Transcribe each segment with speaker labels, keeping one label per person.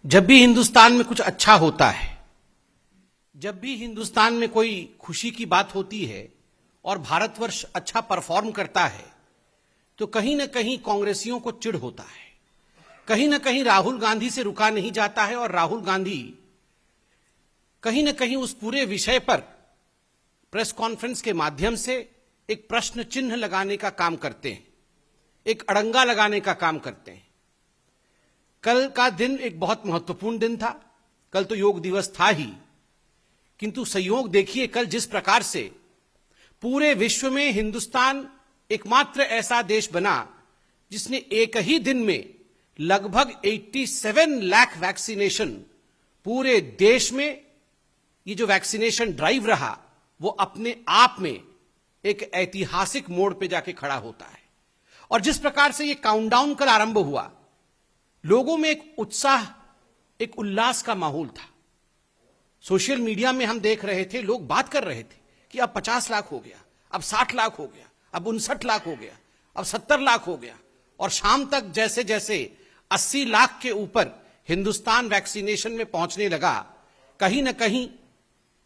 Speaker 1: जब भी हिंदुस्तान में कुछ अच्छा होता है, जब भी हिंदुस्तान में कोई खुशी की बात होती है और भारतवर्ष अच्छा परफॉर्म करता है, तो कहीं ना कहीं कांग्रेसियों को चिढ़ होता है। कहीं ना कहीं राहुल गांधी से रुका नहीं जाता है और राहुल गांधी कहीं ना कहीं उस पूरे विषय पर प्रेस कॉन्फ्रेंस के माध्यम से एक प्रश्न चिन्ह लगाने का काम करते हैं, एक अड़ंगा लगाने का काम करते हैं। कल का दिन एक बहुत महत्वपूर्ण दिन था। कल तो योग दिवस था ही, किंतु संयोग देखिए कल जिस प्रकार से पूरे विश्व में हिंदुस्तान एकमात्र ऐसा देश बना जिसने एक ही दिन में लगभग 87 लाख वैक्सीनेशन, पूरे देश में ये जो वैक्सीनेशन ड्राइव रहा वो अपने आप में एक ऐतिहासिक मोड़ पे जाके खड़ा होता है। और जिस प्रकार से ये काउंटडाउन कल आरंभ हुआ, लोगों में एक उत्साह, एक उल्लास का माहौल था। सोशल मीडिया में हम देख रहे थे, लोग बात कर रहे थे कि अब 50 लाख हो गया, अब 60 लाख हो गया, अब 59 लाख हो गया, अब 70 लाख हो गया। और शाम तक जैसे जैसे 80 लाख के ऊपर हिंदुस्तान वैक्सीनेशन में पहुंचने लगा, कहीं ना कहीं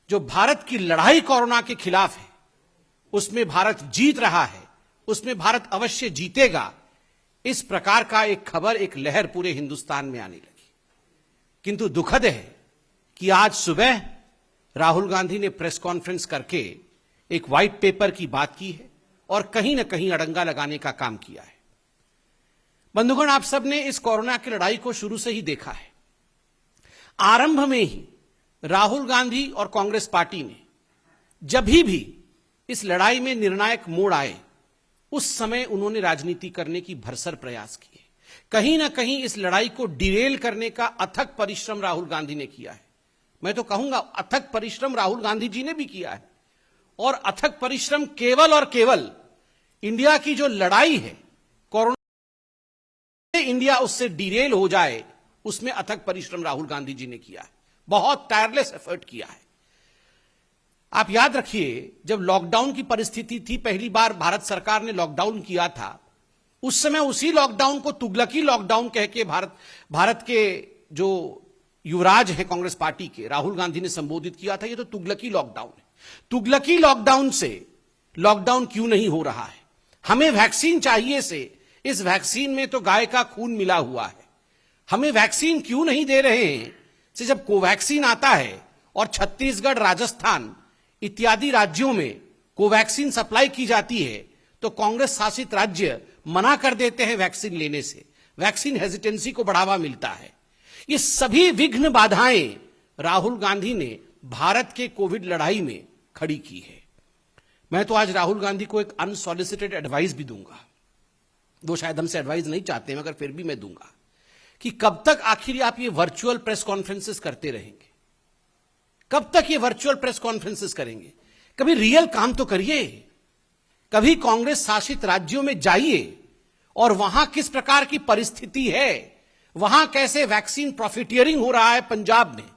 Speaker 1: जो भारत की लड़ाई कोरोना के खिलाफ है उसमें भारत जीत रहा है, उसमें भारत अवश्य जीतेगा, इस प्रकार का एक खबर, एक लहर पूरे हिंदुस्तान में आने लगी। किंतु दुखद है कि आज सुबह राहुल गांधी ने प्रेस कॉन्फ्रेंस करके एक व्हाइट पेपर की बात की है और कहीं ना कहीं अड़ंगा लगाने का काम किया है। बंधुगण, आप सबने इस कोरोना की लड़ाई को शुरू से ही देखा है। आरंभ में ही राहुल गांधी और कांग्रेस पार्टी ने जब भी इस लड़ाई में निर्णायक मोड़ आए, उस समय उन्होंने राजनीति करने की भरसर प्रयास किए। कहीं ना कहीं इस लड़ाई को डिरेल करने का अथक परिश्रम राहुल गांधी ने किया है। मैं तो कहूंगा अथक परिश्रम राहुल गांधी जी ने भी किया है। और अथक परिश्रम केवल और केवल इंडिया की जो लड़ाई है कोरोना, इंडिया उससे डिरेल हो जाए, उसमें अथक परिश्रम राहुल गांधी जी ने किया है। बहुत टायरलेस एफर्ट किया है। आप याद रखिए, जब लॉकडाउन की परिस्थिति थी, पहली बार भारत सरकार ने लॉकडाउन किया था, उस समय उसी लॉकडाउन को तुगलकी लॉकडाउन कह के भारत के जो युवराज हैं कांग्रेस पार्टी के, राहुल गांधी ने संबोधित किया था, ये तो तुगलकी लॉकडाउन है। तुगलकी लॉकडाउन से लॉकडाउन क्यों नहीं हो रहा है? हमें वैक्सीन चाहिए से इस वैक्सीन में तो गाय का खून मिला हुआ है। हमें वैक्सीन क्यों नहीं दे रहे हैं से जब कोवैक्सीन आता है और छत्तीसगढ़, राजस्थान इत्यादि राज्यों में कोवैक्सीन सप्लाई की जाती है, तो कांग्रेस शासित राज्य मना कर देते हैं वैक्सीन लेने से। वैक्सीन हेजिटेंसी को बढ़ावा मिलता है। ये सभी विघ्न बाधाएं राहुल गांधी ने भारत के कोविड लड़ाई में खड़ी की है। मैं तो आज राहुल गांधी को एक अनसॉलिसिटेड एडवाइस भी दूंगा। वो शायद हमसे एडवाइस नहीं चाहते हैं, मगर फिर भी मैं दूंगा कि कब तक आखिर आप ये वर्चुअल प्रेस कॉन्फ्रेंसेस करते रहेंगे? कब तक ये वर्चुअल प्रेस कॉन्फ्रेंसेस करेंगे? कभी रियल काम तो करिए। कभी कांग्रेस शासित राज्यों में जाइए और वहां किस प्रकार की परिस्थिति है, वहां कैसे वैक्सीन प्रॉफिटियरिंग हो रहा है पंजाब में,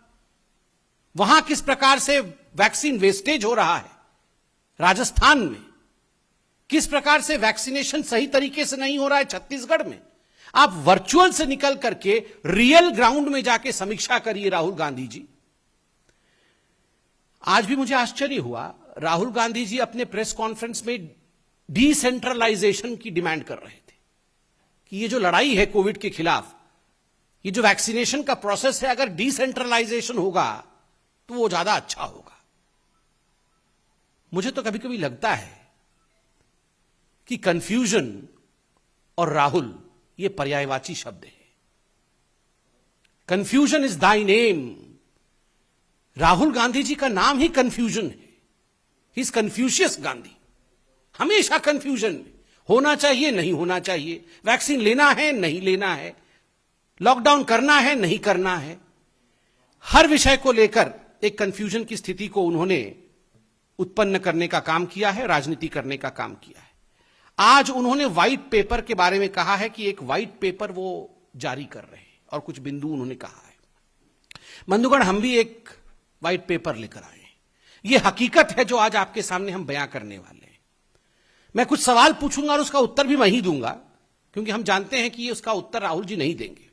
Speaker 1: वहां किस प्रकार से वैक्सीन वेस्टेज हो रहा है राजस्थान में, किस प्रकार से वैक्सीनेशन सही तरीके से नहीं हो रहा है छत्तीसगढ़ में। आप वर्चुअल से निकल करके रियल ग्राउंड में जाके समीक्षा करिए राहुल गांधी जी। आज भी मुझे आश्चर्य हुआ, राहुल गांधी जी अपने प्रेस कॉन्फ्रेंस में डिसेंट्रलाइजेशन की डिमांड कर रहे थे कि ये जो लड़ाई है कोविड के खिलाफ, ये जो वैक्सीनेशन का प्रोसेस है, अगर डिसेंट्रलाइजेशन होगा तो वो ज्यादा अच्छा होगा। मुझे तो कभी कभी लगता है कि कंफ्यूजन और राहुल ये पर्यायवाची शब्द है। Confusion is thy name. Rahul Gandhi ji का नाम ही कंफ्यूजन है। He is Confucius Gandhi. हमेशा कंफ्यूजन में होना चाहिए, नहीं होना चाहिए, वैक्सीन लेना है, नहीं लेना है, लॉकडाउन करना है, नहीं करना है। हर विषय को लेकर एक कंफ्यूजन की स्थिति को उन्होंने उत्पन्न करने का काम किया है, राजनीति करने का काम किया है। आज उन्होंने व्हाइट पेपर के बारे में कहा है कि एक व्हाइट पेपर वो जारी कर रहे हैं और कुछ बिंदु उन्होंने कहा है। बंधुगण, हम भी एक व्हाइट पेपर लेकर आए हैं। ये हकीकत है जो आज आपके सामने हम बयां करने वाले हैं। मैं कुछ सवाल पूछूंगा और उसका उत्तर भी मैं ही दूंगा, क्योंकि हम जानते हैं कि उसका उत्तर राहुल जी नहीं देंगे।